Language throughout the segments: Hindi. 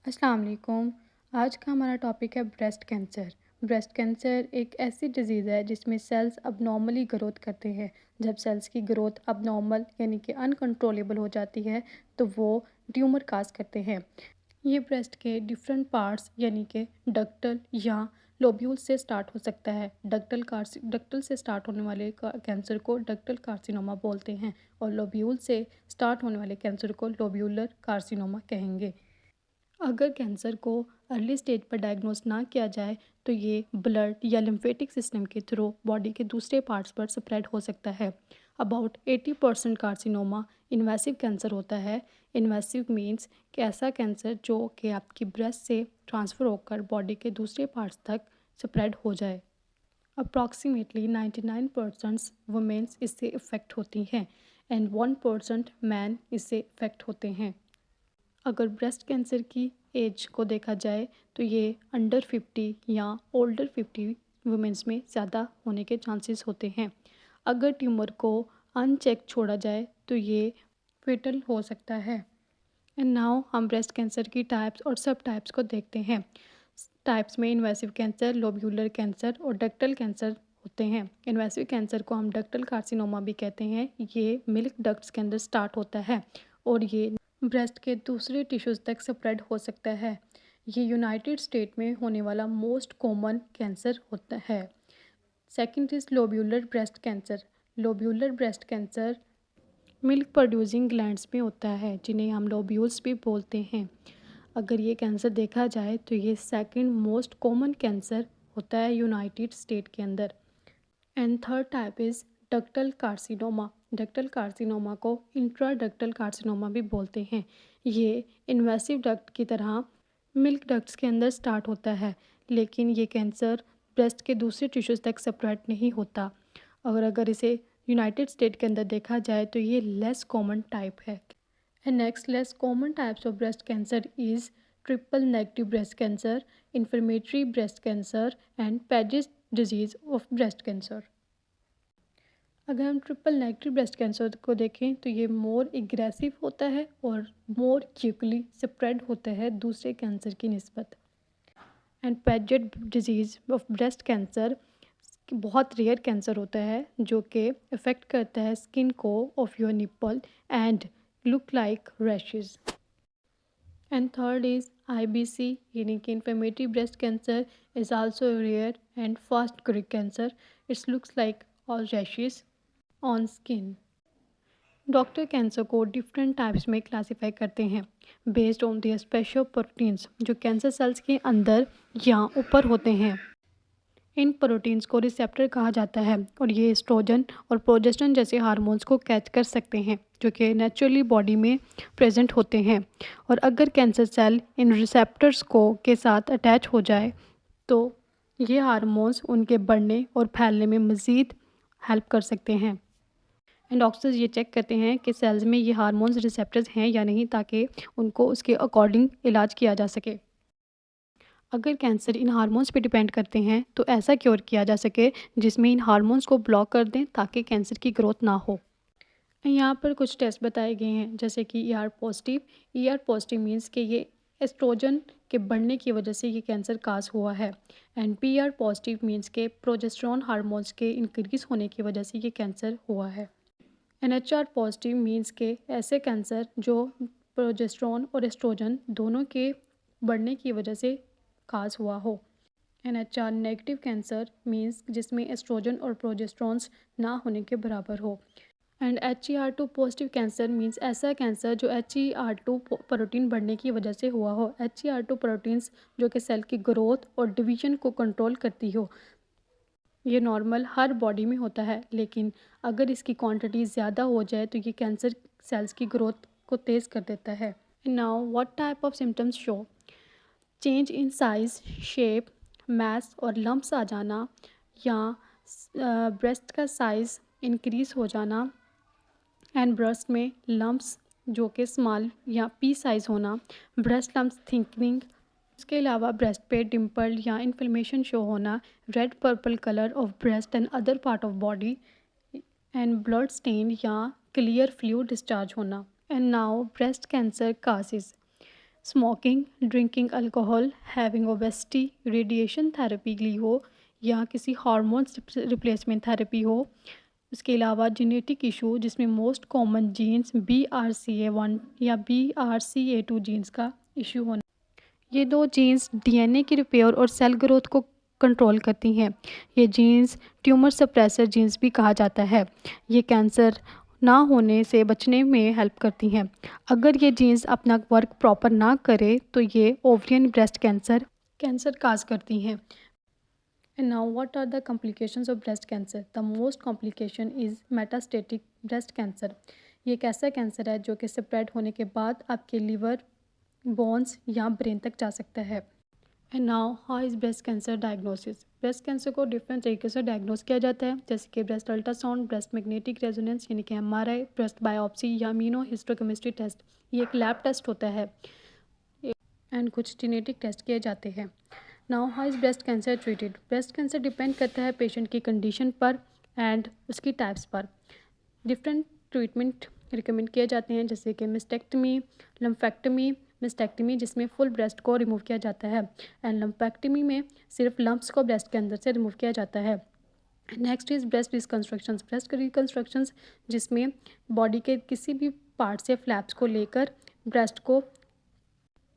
अस्सलाम वालेकुम। आज का हमारा टॉपिक है ब्रेस्ट कैंसर। ब्रेस्ट कैंसर एक ऐसी डिज़ीज़ है जिसमें सेल्स अबनॉर्मली ग्रोथ करते हैं। जब सेल्स की ग्रोथ अबनॉर्मल यानी कि अनकंट्रोलेबल हो जाती है तो वो ट्यूमर काज करते हैं। ये ब्रेस्ट के डिफरेंट पार्ट्स यानी कि डक्टल या लोब्यूल से स्टार्ट हो सकता है। डक्टल से स्टार्ट होने वाले कैंसर को डक्टल कार्सिनोमा बोलते हैं और लोब्यूल से स्टार्ट होने वाले कैंसर को लोब्यूलर कार्सिनोमा कहेंगे। अगर कैंसर को अर्ली स्टेज पर डायग्नोस ना किया जाए तो ये ब्लड या लिम्फेटिक सिस्टम के थ्रू बॉडी के दूसरे पार्ट्स पर स्प्रेड हो सकता है। अबाउट 80% कार्सिनोमा इन्वेसिव कैंसर होता है। इन्वेसिव मीन्स कि ऐसा कैंसर जो कि आपकी ब्रेस्ट से ट्रांसफ़र होकर बॉडी के दूसरे पार्ट्स तक स्प्रेड हो जाए। अप्रॉक्सीमेटली 99% वुमेन्स इससे इफ़ेक्ट होती हैं एंड 1% मैन इससे इफ़ेक्ट होते हैं। अगर ब्रेस्ट कैंसर की एज को देखा जाए तो ये अंडर 50 या ओल्डर 50 वुमेंस में ज़्यादा होने के चांसेस होते हैं। अगर ट्यूमर को अनचेक छोड़ा जाए तो ये फेटल हो सकता है। एंड नाउ हम ब्रेस्ट कैंसर की टाइप्स और सब टाइप्स को देखते हैं। टाइप्स में इन्वेसिव कैंसर, लोब्यूलर कैंसर और डक्टल कैंसर होते हैं। इन्वेसिव कैंसर को हम डक्टल कार्सिनोमा भी कहते हैं। ये मिल्क डक्ट्स के अंदर स्टार्ट होता है और ये ब्रेस्ट के दूसरे टिश्यूज़ तक स्प्रेड हो सकता है। ये यूनाइटेड स्टेट में होने वाला मोस्ट कॉमन कैंसर होता है। Second is lobular breast cancer. Lobular breast cancer milk producing glands में होता है जिन्हें हम लोब्यूल्स भी बोलते हैं। अगर ये कैंसर देखा जाए तो ये सेकंड मोस्ट कॉमन कैंसर होता है यूनाइटेड स्टेट के अंदर। And third type is ductal carcinoma. Ductal carcinoma को इंट्राडक्टल कार्सिनोमा भी बोलते हैं। ये इन्वेसिव डक्ट की तरह मिल्क डक्ट्स के अंदर स्टार्ट होता है, लेकिन ये कैंसर ब्रेस्ट के दूसरे टिश्यूज़ तक स्प्रेड नहीं होता। और अगर इसे यूनाइटेड स्टेट के अंदर देखा जाए तो ये लेस कॉमन टाइप है। And next less common types of breast cancer is triple negative breast cancer, inflammatory breast cancer and pages disease of breast cancer. अगर हम ट्रिपल नेगेटिव ब्रेस्ट कैंसर को देखें तो ये मोर एग्रेसिव होता है और मोर क्विकली स्प्रेड होता है दूसरे कैंसर की निस्बत। And Paget's disease of breast cancer बहुत रेयर कैंसर होता है जो कि अफेक्ट करता है स्किन को of your nipple and look like rashes. And third is IBC यानी कि inflammatory breast cancer is also rare and fast growing cancer. It's looks like all rashes on skin. Doctor cancer को डिफरेंट टाइप्स में क्लासीफाई करते हैं based on their special proteins जो कैंसर सेल्स के अंदर या ऊपर होते हैं। इन प्रोटीन्स को रिसेप्टर कहा जाता है और ये एस्ट्रोजन और प्रोजेस्टेरोन जैसे हार्मोन्स को कैच कर सकते हैं जो कि नेचुरली बॉडी में प्रेजेंट होते हैं। और अगर कैंसर सेल इन रिसेप्टर्स को के साथ अटैच हो जाए तो ये हार्मोन्स उनके बढ़ने और फैलने में मज़ीद हेल्प कर सकते हैं। एंड डॉक्टर्स ये चेक करते हैं कि सेल्स में ये हार्मोन्स रिसेप्टर्स हैं या नहीं ताकि उनको उसके अकॉर्डिंग इलाज किया जा सके। अगर कैंसर इन हार्मोन्स पे डिपेंड करते हैं तो ऐसा क्योर किया जा सके जिसमें इन हार्मोन्स को ब्लॉक कर दें ताकि कैंसर की ग्रोथ ना हो। यहाँ पर कुछ टेस्ट बताए गए हैं जैसे कि ER positive. ER positive means कि ये एस्ट्रोजन के बढ़ने की वजह से ये कैंसर काज हुआ है। एंड PR पॉजिटिव मीन्स के प्रोजेस्टेरोन हार्मोन्स के इंक्रीज होने की वजह से ये कैंसर हुआ है। NHR पॉजिटिव मीन्स के ऐसे कैंसर जो प्रोजेस्टेरोन और एस्ट्रोजन दोनों के बढ़ने की वजह से काज हुआ हो। NHR नेगेटिव कैंसर मीन्स जिसमें एस्ट्रोजन और प्रोजेस्टेरोन्स ना होने के बराबर हो। And HER2 positive cancer means ऐसा कैंसर जो HER2 प्रोटीन बढ़ने की वजह से हुआ हो। HER2 प्रोटीन्स जो कि सेल की ग्रोथ और डिवीजन को कंट्रोल करती हो। ये नॉर्मल हर बॉडी में होता है, लेकिन अगर इसकी क्वांटिटी ज़्यादा हो जाए तो ये कैंसर सेल्स की ग्रोथ को तेज़ कर देता है। Now what type of symptoms show? Change in size, shape, mass और लम्प्स आ जाना या ब्रेस्ट का साइज़ इंक्रीज़ हो जाना एंड ब्रेस्ट में लम्प्स जो कि स्मॉल या पी साइज़ होना, ब्रेस्ट लम्प्स थिकनिंग। इसके अलावा ब्रेस्ट पे डिम्पल या इन्फ्लेमेशन शो होना, red purple colour of breast and other part of body and blood stain या क्लियर फ्लूइड डिस्चार्ज होना। And now breast cancer causes. Smoking, drinking alcohol, having obesity, radiation therapy ली हो या किसी हार्मोन्स रिप्लेसमेंट थेरेपी हो। इसके अलावा जेनेटिक इशू जिसमें मोस्ट कॉमन जीन्स BRCA1 या BRCA2 जीन्स का इशू होना। ये दो जीन्स डीएनए की रिपेयर और सेल ग्रोथ को कंट्रोल करती हैं। ये जीन्स ट्यूमर सप्रेसर जीन्स भी कहा जाता है। ये कैंसर ना होने से बचने में हेल्प करती हैं। अगर ये जीन्स अपना वर्क प्रॉपर ना करे तो ये ओवरियन ब्रेस्ट कैंसर काज करती हैं। And now, what are the complications of breast cancer? The most complication is metastatic breast cancer. ये एक ऐसा कैंसर है जो कि स्प्रेड होने के बाद आपके लीवर, बोन्स या ब्रेन तक जा सकता है। And now how is breast cancer diagnosis? Breast cancer को डिफरेंट तरीके से डायग्नोस किया जाता है, जैसे कि breast ultrasound, breast magnetic resonance यानी कि MRI, ब्रेस्ट बायोप्सी या इम्यूनो हिस्टोकेमिस्ट्री टेस्ट। ये एक लैब टेस्ट होता है एंड कुछ जेनेटिक टेस्ट किए जाते हैं। Now how is breast cancer treated? Breast cancer depend करता है पेशेंट की कंडीशन पर एंड उसकी टाइप्स पर। डिफरेंट ट्रीटमेंट रिकमेंड किए जाते हैं, जैसे कि मिस्टेक्टमी, मिस्टेक्टमी जिसमें फुल ब्रेस्ट को रिमूव किया जाता है एंड लम्पेक्टमी में सिर्फ लम्प्स को ब्रेस्ट के अंदर से रिमूव किया जाता है। नेक्स्ट इज़ ब्रेस्ट रिकन्स्ट्रक्शंस जिसमें बॉडी के किसी भी पार्ट से फ्लैप्स को लेकर ब्रेस्ट को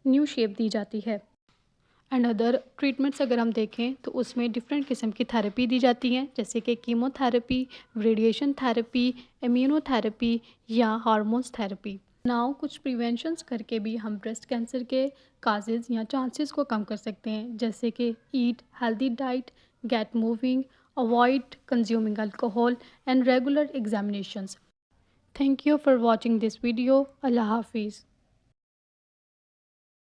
न्यू शेप दी जाती है। एंड अदर ट्रीटमेंट्स अगर हम देखें तो उसमें डिफरेंट किस्म की थेरेपी दी जाती हैं, जैसे कि कीमोथेरेपी, रेडिएशन थेरेपी, इम्यूनोथेरेपी या हार्मोन्स थेरेपी। नाउ कुछ प्रिवेंशंस करके भी हम ब्रेस्ट कैंसर के काजेज़ या चांसेस को कम कर सकते हैं, जैसे कि eat healthy diet, get moving, avoid consuming alcohol and regular examinations. Thank you for watching this video. अल्लाह हाफिज़।